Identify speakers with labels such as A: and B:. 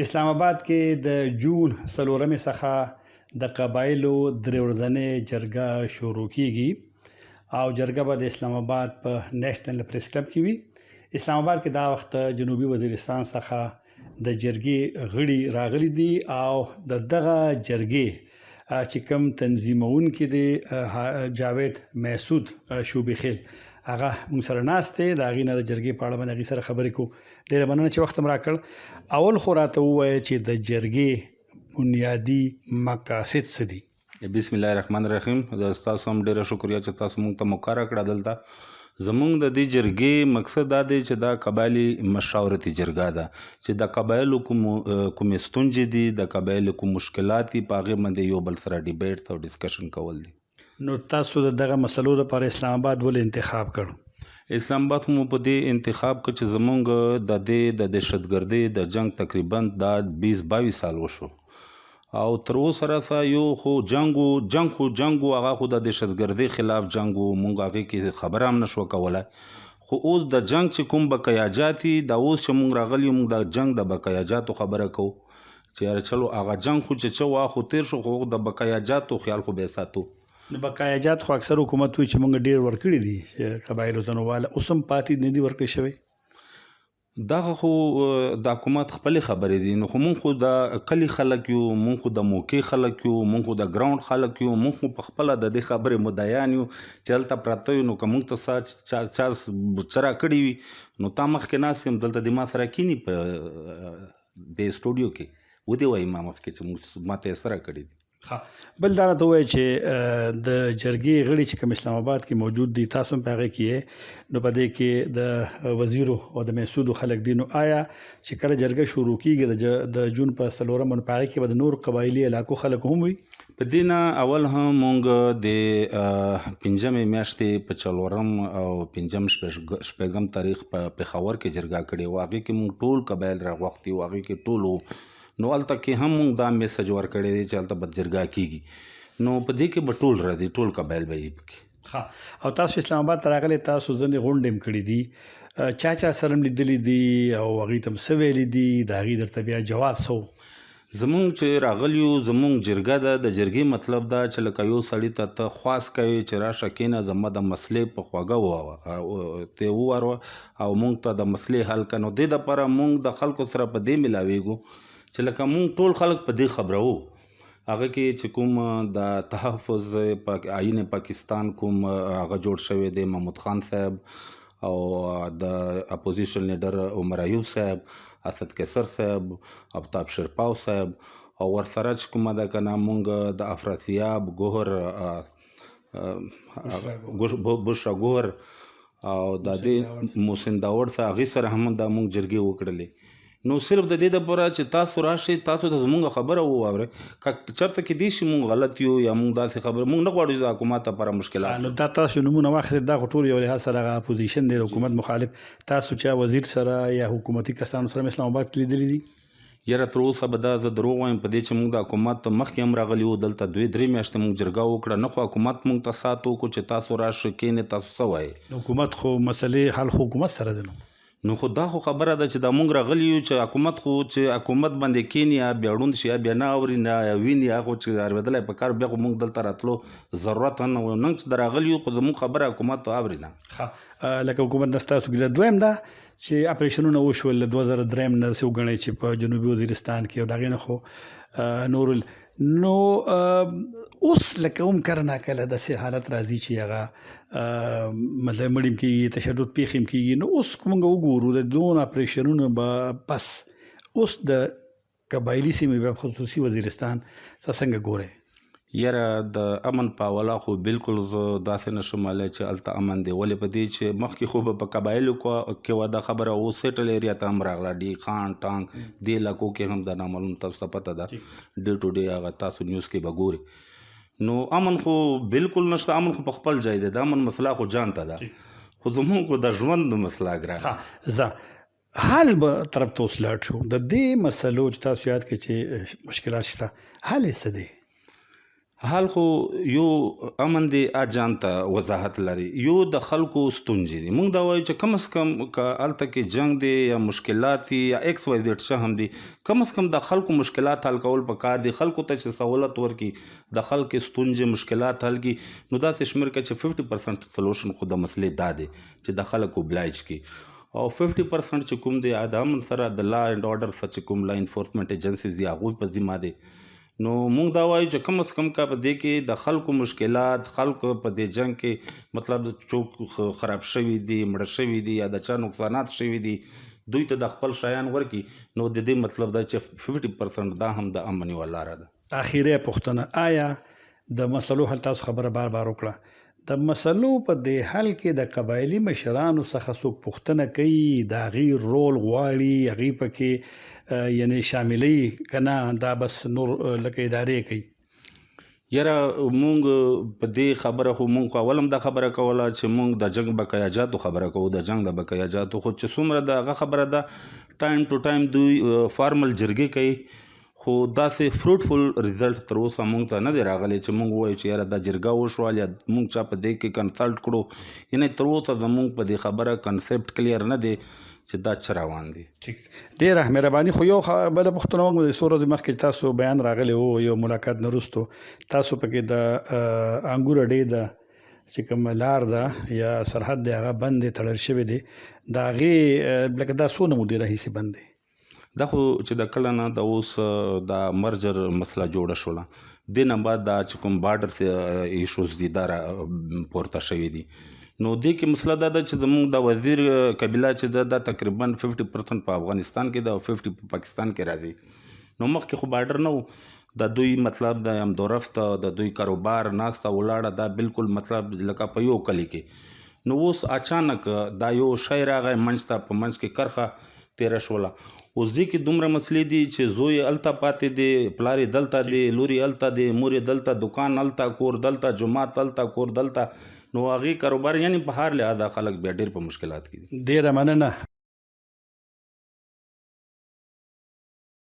A: اسلام آباد کې د جون څلورمې څخه د قبایلو درې ورځنۍ جرګه شروع کیږي او جرګه به د اسلام آباد په نېشنل پریس کلب کې وي. اسلام آباد کې دا وخت جنوبي وزیرستان څخه د جرګې غړي راغلي دي او دغه جرګې چې کوم تنظیمونکي دي جاوید محسود شوبخیل هغه موږ سره ناست دی. د هغې نه د جرګې په اړه باندې هغې سره خبرې کوو. ډېره مننه چې وخت م راکړ. اول خو راته ووایه چې د جرګې بنیادي مقاصد څه دي؟
B: بسم الله الرحمن الرحیم. د تاسو هم ډیره شکریا چې تاسو موږ ته موقع راکړه. دلته زموږ د دې جرګې مقصد دا دی چې دا قبایلي مشاورتي جرګه ده چې د قبایلو کوم ستونزې دي، د قبایلو کوم مشکلات دي، په هغې باندې یو بل سره ډیبیټ او ډسکشن کول دي.
A: نو تاسو د دغه مسلو لپاره اسلام آباد ولې انتخاب کړ؟
B: اسلام آباد مو په دې انتخاب کې چې زمونږ د دې د دهشتګردۍ د جنگ تقریبا دا 20-22 سال وشو او تر اوسه راسه یو خو جنگ هغه خو د دهشتګردۍ خلاف جنگ و، مونږ هغې کې خبره هم نشو کولی. خو اوس د جنگ چې کوم بقیاجات دي، دا اوس چې مونږ راغلي یو، مونږ د جنگ د بقیاجاتو خبره کوو چې یاره چلو هغه جنگ خو چې وا خو تیر شو، خو د بقیاجاتو خیال خو به ساتو.
A: نو بقایاجات خو اکثر حکومت وایي چې موږ ډېر ورکړي دي چې قبایلو ته، نو واله اوس هم پاتې نه دي ورکړی شوی؟
B: دغه خو د حکومت خپلې خبرې دي. نو خو مونږ خو د کلي خلک یو، مونږ خو د موقع خلک یو، مونږ خو د ګراوند خلک یو، مونږ خو په خپله د دې خبرې مدعیان یو چې هلته پراته یو. نو که مونږ ته چا څه راکړي وي نو تا مخکې ناست یم، دلته د ما سره کینی په دې سټوډیو کې ودې وایي ما مخکې چې موږ ما ته یې څه راکړي دي.
A: بل دا راته ووایه چې د جرګې غړي چې کوم اسلام آباد کې موجود دي، تاسو هم په هغې کې یې، نو په دې کې د وزیرو او د محسودو خلک دي. نو آیا چې کله جرګه شروع کیږي د جون په 4مه، نو په هغې کې به د نور قبایلي علاقو خلک هم وي؟
B: په دې نه اول هم مونږ د 5مې میاشتې په 4 او 5 شپږم تاریخ په پېښور کې جرګه کړې وه. هغې کې مونږ ټول قبایل راغوښتي وو، هغې کې ټول وو. نو هلته کې هم مونږ دا میسج ورکړی دی چې هلته به جرګه کیږي. نو په دې کې به ټول راځي، ټول قبایل به یې پکې.
A: او تاسو اسلام آباد ته راغلي، تاسو ځینې غونډې هم کړي دي، چا سره هم لیدلي دي او هغوی ته هم څه ویلي دي؟ د هغې درته بیا جواب څه و؟
B: زمونږ چې راغلي یو، زمونږ جرګه ده، د جرګې مطلب دا چې لکه یو سړي ته خواست کوي چې راشه کېنه زما د مسلې په خوږه ته وواره او مونږ ته د مسلې حل کړه. نو دې دپاره مونږ د خلکو سره په دې ملاویږو چې لکه مونږ ټول خلک په دې خبره وو. هغه کې چې کوم د تحفظ آیین پاکستان کوم هغه جوړ شوی دی، محمود خان صاحب او د اپوزیشن لیډر عمر ایوب صاحب، اسد قیصر صاحب، آفتاب شرپاو صاحب، او ورسره چې کومه ده که نه مونږ د افراسیاب ګوهر بشرا ګوهر او د دې محسن داوړ صاحب، هغې سره هم دا مونږ جرګې وکړلې. نو صرف د دې دپاره چې تاسو راشئ، تاسو ته زمونږ خبره وواورئ. که چېرته کیدای شي مونږ غلط یو یا مونږ داسې خبره مونږ نه غواړو چې د حکومت لپاره مشکلات.
A: نو دا تاسو نومونه واخیستل، دا خو ټول یو لحاظ سره هغه اپوزیشن دی، حکومت مخالف. تاسو چا وزیر سره یا حکومتي کسانو سره اسلام آباد کې لیدلي دي؟
B: یاره تر اوسه به دا زه دروغ وایم په دې چې مونږ د حکومت مخکې هم راغلي وو، دلته 2-3 میاشتې مونږ جرګه وکړه، نه خو حکومت مونږ ته سات وکړو چې تاسو راشئ کېنئ تاسو څه وایئ.
A: حکومت خو مسلې حل خو حکومت سره دی.
B: نو خو دا خو خبره ده چې دا مونږ راغلي یو چې حکومت خو چې حکومت باندې کېني یا بیا ړوند شي یا بیا نه اوري نه ویني، هغه چې اورېدلی په کار، بیا خو مونږ دلته راتلو ضرورت هم نه و. نن چې د راغلي یو خو زمونږ خبره حکومت اوري نه.
A: لکه حکومت نه ستاسو ګیله. دویم دا چې اپریشنونه وشول 2003 نه داسې وګڼئ چې په جنوبي وزیرستان کې، او د هغې نه خو نور نو اوس لکه هم کله ناکله داسې حالت راځي چې هغه مطلب مړ هم کېږي، تشدد پېښې هم کېږي. نو اوس که موږ وګورو د دون اپریشنونه به بس اوس د قبایلي سیمې بیا خصوصي وزیرستان څنګه ګورئ؟
B: یاره د امن په حواله خو بالکل زه داسې نشم ویلی چې هلته امن دی. ولې په دې چې مخکې خو به په قبایلو کې وه دا خبره، اوس سیټل ایریا ته هم راغله، ډي خان ټانک دې علاقو کې هم دا نامعلوم، تاسو ته پته ده ډے ټو ډے هغه تاسو نیوز کې به ګورئ. نو امن خو بالکل نشته، امن خو په خپل ځای دی، د امن مسله خو جان ته ده، خو زمونږ خو د ژوند مسله ګرانه.
A: زه حل به طرف ته اوس لاړ شو. د دې مسلو چې تاسو یاد کړئ چې مشکلات شته، حل یې څه دی؟
B: حال خو یو امن دی اجان ته وضاحت لري یو د خلکو ستونزې دي موږ دا وایو چې کم از کم که هلته کې جنگ دی یا مشکلات دي یا ایکس وای زیډ څه هم دي کم از کم د خلکو مشکلات حل کول پکار دي خلکو ته چې سہولت ورکړي د خلکو ستونزې مشکلات حل کړي نو داسې شمېر کړه چې 50% سلوشن خو د مسلې دا دی چې د خلکو بلایج کړي او 50% چې کوم دی د امن سره د لا اینډ اورډر سره چې کوم لا انفورسمنٹ ایجنسیز دي هغوی په ذمه دي نو موږ دا وایو چې کم از کم کا په دې کې د خلکو مشکلات خلکو په دې جنگ کې مطلب د چوک خراب شوي دي مړه شوي دي یا د چا نقصانات شوي دي دوی ته د خپل شیان ورکي نو د دې مطلب دا چې 50% دا هم د امن یوه لاره ده
A: اخیری پوښتنه آیا د مسلو حل تاسو خبره بار بار وکړه د مسلو په دې حل کې د قبایلي مشرانو څخه څوک پوښتنه کوي د هغې رول غواړي هغې پکې یعنی شاملي که نه دا بس نور لکه ادارې کوي
B: یاره مونږ په دې خبره خو مونږ خو اول هم دا خبره کوله چې مونږ د جنگ بقایا جاتو خبره کوو د جنگ د بقایا جاتو خو چې څومره د هغه خبره ده ټایم ټو ټایم دوی فارمل جرګې کوي خو داسې فروټفل ریزلټ تر اوسه مونږ ته نه دی راغلی چې مونږ ووایو چې یاره دا جرګه وشول یا مونږ چا په دې کې کنسلټ کړو یعنی تر اوسه زمونږ په دې خبره کنسپټ کلیر نه دی چې دا څه روان دي
A: ډیره مهرباني خو یو بله پوښتنه وکړم د څو ورځې مخکې تاسو بیان راغلی وو یو ملاقات نه وروستو تاسو پکې د انګور اډې د چې کوم لار ده یا سرحد دی هغه بند دی تړل شوی دی د هغې لکه دا څونه مودې راهیسې بند دی
B: دا خو چې د کله نه د اوس دا مرجر مسله جوړه شوله دې نه بعد دا چې کوم بارډر ایشوز دي دا پورته شوي دي نو دې کې مسله دا ده چې زموږ د وزیر قبیله چې ده دا تقریبا 50% په افغانستان کې ده او 50 په پاکستان کې راځي نو مخکې خو بارډر نه و د دوی مطلب د همدورفت د دوی کاروبار ناسته ولاړه دا بالکل مطلب لکه په یو کلي کې نو اوس اچانک دا یو شی راغی منځ ته په منځ کې کرښه تیره شوله اوس دې کې دومره مسلې دي چې زوی هلته پاتې دی پلار یې دلته دی لور یې هلته دی مور یې دلته دکان هلته کور دلته جومات هلته کور دلته نو هغې کاروبار یعنی په هر لحاظه خلک بیا ډېر په مشکلات کې دي
A: ډیره مننه